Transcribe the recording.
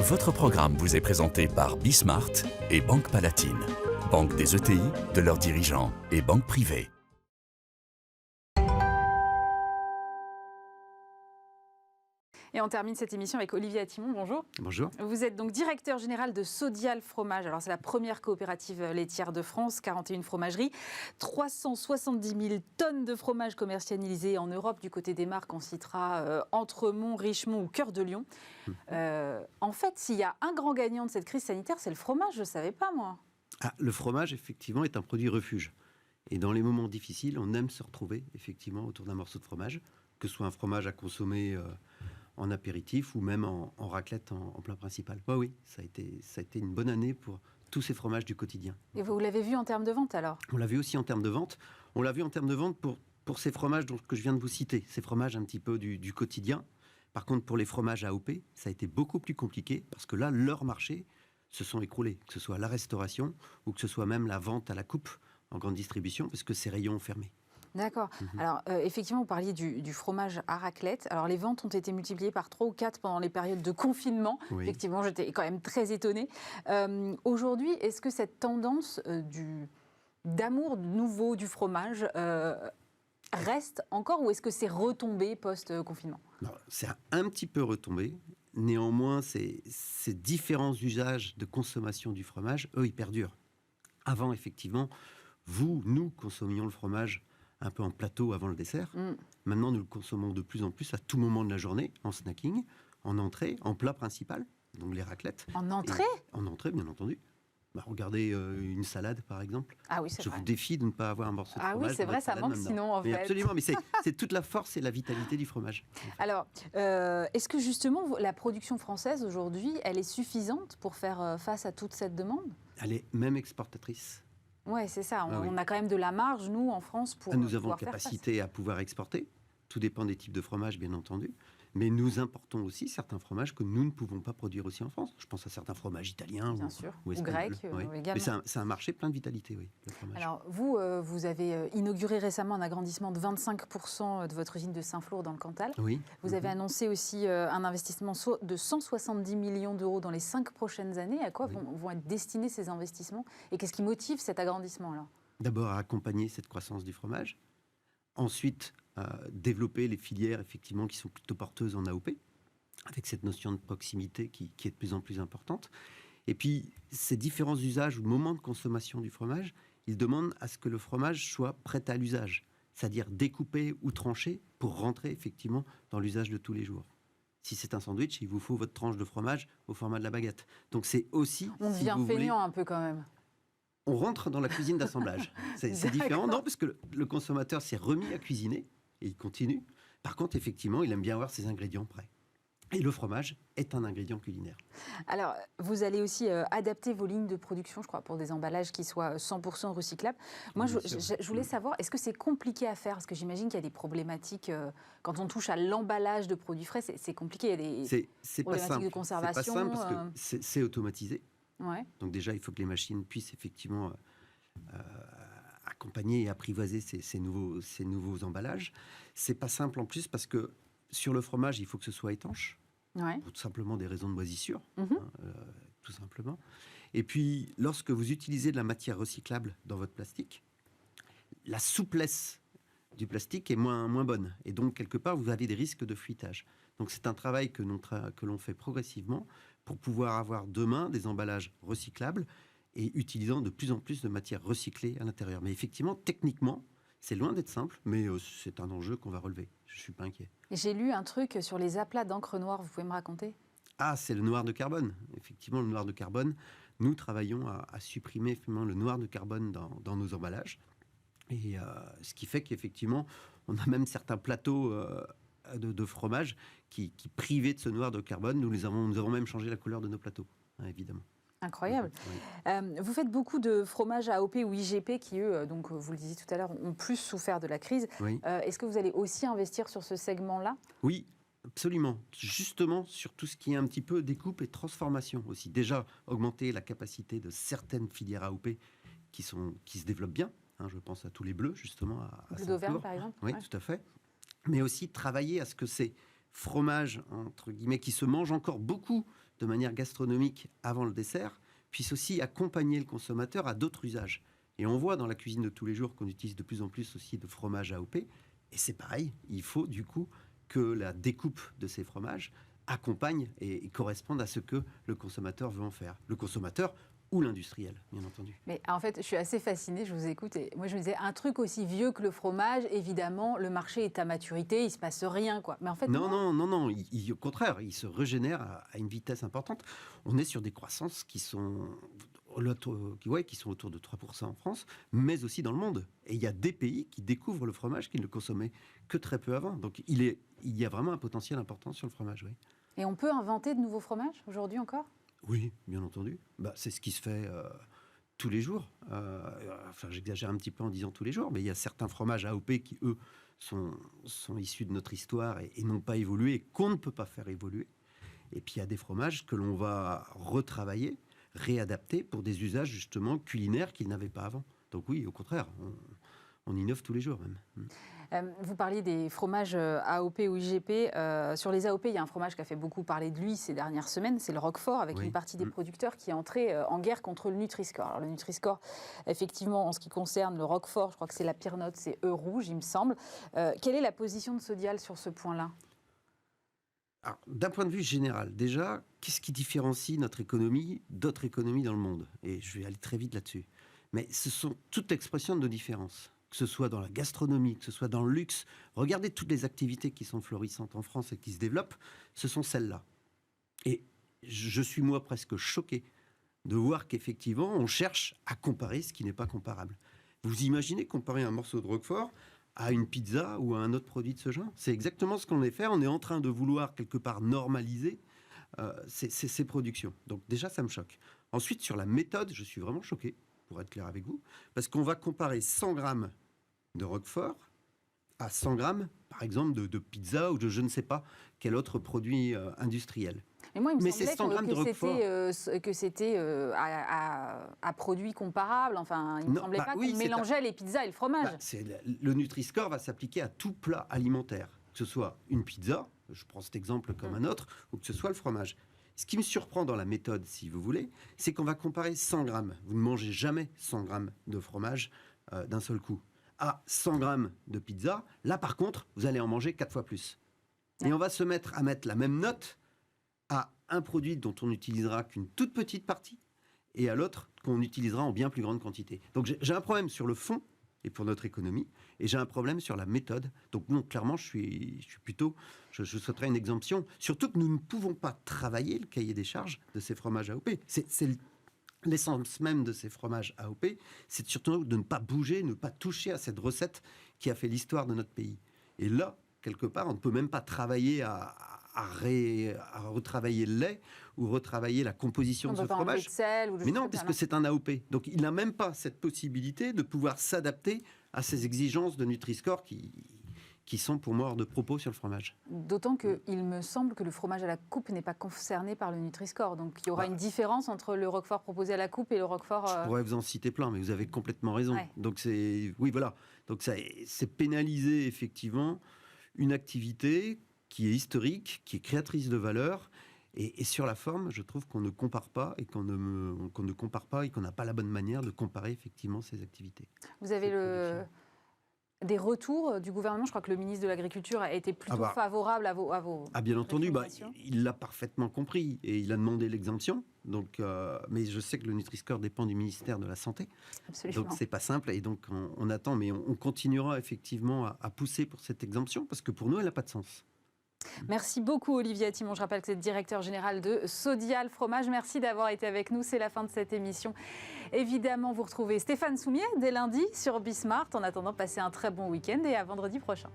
Votre programme vous est présenté par Bismart et Banque Palatine, banque des ETI, de leurs dirigeants et banque privée. Et on termine cette émission avec Olivier Attimon. Bonjour. Bonjour. Vous êtes donc directeur général de Sodial Fromage. Alors, c'est la première coopérative laitière de France, 41 fromageries, 370 000 tonnes de fromage commercialisées en Europe. Du côté des marques, on citera Entremont, Richemont ou Cœur de Lion. En fait, s'il y a un grand gagnant de cette crise sanitaire, c'est le fromage. Je ne savais pas, moi. Le fromage, effectivement, est un produit refuge. Et dans les moments difficiles, on aime se retrouver, effectivement, autour d'un morceau de fromage, que ce soit un fromage à consommer en apéritif ou même en raclette en plat principal. Oui, ça a été une bonne année pour tous ces fromages du quotidien. Et vous l'avez vu en termes de vente, alors? On l'a vu aussi en termes de vente. On l'a vu en termes de vente pour ces fromages que je viens de vous citer, ces fromages un petit peu du quotidien. Par contre, pour les fromages AOP, ça a été beaucoup plus compliqué parce que là, leurs marchés se sont écroulés, que ce soit la restauration ou que ce soit même la vente à la coupe en grande distribution, parce que ces rayons ont fermé. D'accord. Alors, effectivement, vous parliez du fromage à raclette. Alors, les ventes ont été multipliées par 3 ou 4 pendant les périodes de confinement. Oui. Effectivement, j'étais quand même très étonnée. Aujourd'hui, est-ce que cette tendance d'amour nouveau du fromage reste encore, ou est-ce que c'est retombé post-confinement? C'est un petit peu retombé. Néanmoins, ces différents usages de consommation du fromage, eux, ils perdurent. Avant, effectivement, nous consommions le fromage un peu en plateau avant le dessert. Maintenant, nous le consommons de plus en plus à tout moment de la journée, en snacking, en entrée, en plat principal, donc les raclettes. En entrée? En entrée, bien entendu. Regardez une salade, par exemple. Ah oui, c'est vrai. Je vous défie de ne pas avoir un morceau de fromage. Ah oui, c'est vrai, ça manque maintenant. sinon, en fait. Absolument, mais c'est toute la force et la vitalité du fromage. En fait. Alors, est-ce que justement, la production française, aujourd'hui, elle est suffisante pour faire face à toute cette demande? Elle est même exportatrice. Oui, c'est ça. On a quand même de la marge, nous, en France, pour nous avons pouvoir faire capacité à pouvoir exporter. Tout dépend des types de fromages, bien entendu. Mais nous importons aussi certains fromages que nous ne pouvons pas produire aussi en France. Je pense à certains fromages italiens ou grecs également. Mais c'est un marché plein de vitalité, oui, le fromage. Alors, vous avez inauguré récemment un agrandissement de 25% de votre usine de Saint-Flour dans le Cantal. Oui. Vous avez annoncé aussi un investissement de 170 millions d'euros dans les 5 prochaines années. À quoi vont être destinés ces investissements? Et qu'est-ce qui motive cet agrandissement-là? D'abord, à accompagner cette croissance du fromage. Ensuite, développer les filières effectivement qui sont plutôt porteuses en AOP, avec cette notion de proximité qui est de plus en plus importante. Et puis, ces différents usages ou moments de consommation du fromage, ils demandent à ce que le fromage soit prêt à l'usage, c'est-à-dire découpé ou tranché pour rentrer effectivement dans l'usage de tous les jours. Si c'est un sandwich, il vous faut votre tranche de fromage au format de la baguette. Donc c'est aussi... On devient feignant un peu quand même. On rentre dans la cuisine d'assemblage. C'est différent, non, parce que le consommateur s'est remis à cuisiner et il continue. Par contre, effectivement, il aime bien avoir ses ingrédients prêts. Et le fromage est un ingrédient culinaire. Alors, vous allez aussi adapter vos lignes de production, je crois, pour des emballages qui soient 100% recyclables. Moi, je voulais savoir, est-ce que c'est compliqué à faire? Parce que j'imagine qu'il y a des problématiques, quand on touche à l'emballage de produits frais, c'est compliqué. Il y a des problématiques de conservation. C'est pas simple parce que c'est automatisé. Ouais. Donc déjà, il faut que les machines puissent effectivement accompagner et apprivoiser ces nouveaux emballages. C'est pas simple en plus parce que sur le fromage, il faut que ce soit étanche, pour tout simplement des raisons de moisissure, tout simplement. Et puis, lorsque vous utilisez de la matière recyclable dans votre plastique, la souplesse du plastique est moins bonne. Et donc, quelque part, vous avez des risques de fuitage. Donc, c'est un travail que l'on fait progressivement pour pouvoir avoir demain des emballages recyclables et utilisant de plus en plus de matières recyclées à l'intérieur. Mais effectivement, techniquement, c'est loin d'être simple, mais c'est un enjeu qu'on va relever. Je ne suis pas inquiet. J'ai lu un truc sur les aplats d'encre noire, vous pouvez me raconter? Ah, c'est le noir de carbone. Effectivement, le noir de carbone, nous travaillons à supprimer effectivement, le noir de carbone dans nos emballages. Et ce qui fait qu'effectivement, on a même certains plateaux de fromage qui privaient de ce noir de carbone. Nous avons même changé la couleur de nos plateaux, évidemment. Incroyable. Vous faites beaucoup de fromages AOP ou IGP qui, eux, donc vous le disiez tout à l'heure, ont plus souffert de la crise. Est-ce que vous allez aussi investir sur ce segment-là? Oui, absolument. Justement, sur tout ce qui est un petit peu découpe et transformation aussi. Déjà, augmenter la capacité de certaines filières AOP qui se développent bien. Je pense à tous les bleus, justement. Bleu d'Auvergne, par exemple. Oui, tout à fait. Mais aussi travailler à ce que ces fromages, entre guillemets, qui se mangent encore beaucoup de manière gastronomique avant le dessert, puisse aussi accompagner le consommateur à d'autres usages. Et on voit dans la cuisine de tous les jours qu'on utilise de plus en plus aussi de fromage AOP. Et c'est pareil, il faut du coup que la découpe de ces fromages accompagne et corresponde à ce que le consommateur veut en faire. Le consommateur ou l'industriel, bien entendu. Mais en fait, je suis assez fascinée, je vous écoute, et moi je me disais, un truc aussi vieux que le fromage, évidemment, le marché est à maturité, il ne se passe rien, quoi. Mais en fait, non, au contraire, il se régénère à une vitesse importante. On est sur des croissances qui sont autour de 3% en France, mais aussi dans le monde. Et il y a des pays qui découvrent le fromage qui ne le consommaient que très peu avant. Donc il y a vraiment un potentiel important sur le fromage, oui. Et on peut inventer de nouveaux fromages aujourd'hui encore ? Oui, bien entendu. C'est ce qui se fait tous les jours. J'exagère un petit peu en disant tous les jours, mais il y a certains fromages AOP qui, eux, sont issus de notre histoire et n'ont pas évolué, et qu'on ne peut pas faire évoluer. Et puis il y a des fromages que l'on va retravailler, réadapter pour des usages justement culinaires qu'ils n'avaient pas avant. Donc oui, au contraire, on innove tous les jours même. Vous parliez des fromages AOP ou IGP. Sur les AOP, il y a un fromage qui a fait beaucoup parler de lui ces dernières semaines, c'est le Roquefort, avec une partie des producteurs qui est entrée en guerre contre le Nutri-Score. Alors, le Nutri-Score, effectivement, en ce qui concerne le Roquefort, je crois que c'est la pire note, c'est E rouge, il me semble. Quelle est la position de Sodial sur ce point-là ? Alors, d'un point de vue général, déjà, qu'est-ce qui différencie notre économie d'autres économies dans le monde ? Et je vais aller très vite là-dessus. Mais ce sont toutes expressions de nos différences. Que ce soit dans la gastronomie, que ce soit dans le luxe. Regardez toutes les activités qui sont florissantes en France et qui se développent, ce sont celles-là. Et je suis, moi, presque choqué de voir qu'effectivement, on cherche à comparer ce qui n'est pas comparable. Vous imaginez comparer un morceau de Roquefort à une pizza ou à un autre produit de ce genre ? C'est exactement ce qu'on est fait. On est en train de vouloir, quelque part, normaliser ces productions. Donc déjà, ça me choque. Ensuite, sur la méthode, je suis vraiment choqué, pour être clair avec vous, parce qu'on va comparer 100 grammes de Roquefort à 100 grammes, par exemple, de pizza ou de je ne sais pas quel autre produit industriel. Mais moi, il me semblait que c'était à produits comparables. Enfin, il ne me semblait pas qu'on mélangeait les pizzas et le fromage. Le Nutri-Score va s'appliquer à tout plat alimentaire, que ce soit une pizza, je prends cet exemple comme un autre, ou que ce soit le fromage. Ce qui me surprend dans la méthode, si vous voulez, c'est qu'on va comparer 100 grammes. Vous ne mangez jamais 100 grammes de fromage d'un seul coup. À 100 grammes de pizza, là par contre, vous allez en manger 4 fois plus. Et on va se mettre à mettre la même note à un produit dont on n'utilisera qu'une toute petite partie et à l'autre qu'on utilisera en bien plus grande quantité. Donc j'ai un problème sur le fond et pour notre économie, et j'ai un problème sur la méthode. Donc non, clairement, je souhaiterais une exemption. Surtout que nous ne pouvons pas travailler le cahier des charges de ces fromages AOP. C'est l'essence même de ces fromages AOP, c'est surtout de ne pas bouger, ne pas toucher à cette recette qui a fait l'histoire de notre pays. Et là, quelque part, on ne peut même pas travailler à retravailler le lait ou retravailler la composition de ce fromage. Mais non, puisque c'est un AOP. Donc il n'a même pas cette possibilité de pouvoir s'adapter à ces exigences de Nutri-Score qui sont pour moi hors de propos sur le fromage. D'autant qu'il me semble que le fromage à la coupe n'est pas concerné par le Nutri-Score. Donc il y aura une différence entre le Roquefort proposé à la coupe et le Roquefort... Je pourrais vous en citer plein, mais vous avez complètement raison. Ouais. Donc c'est pénaliser effectivement une activité qui est historique, qui est créatrice de valeur. Et sur la forme, je trouve qu'on ne compare pas et qu'on n'a pas la bonne manière de comparer effectivement ces activités. Vous avez des retours du gouvernement ? Je crois que le ministre de l'Agriculture a été plutôt favorable à vos bien entendu, il l'a parfaitement compris et il a demandé l'exemption. Donc, mais je sais que le Nutri-Score dépend du ministère de la Santé. Absolument. Donc c'est pas simple et donc on attend, mais on continuera effectivement à pousser pour cette exemption parce que pour nous, elle n'a pas de sens. Merci beaucoup Olivier Timon. Je rappelle que vous êtes directeur général de Sodial Fromage. Merci d'avoir été avec nous. C'est la fin de cette émission. Évidemment, vous retrouvez Stéphane Soumier dès lundi sur Bismart. En attendant, passez un très bon week-end et à vendredi prochain.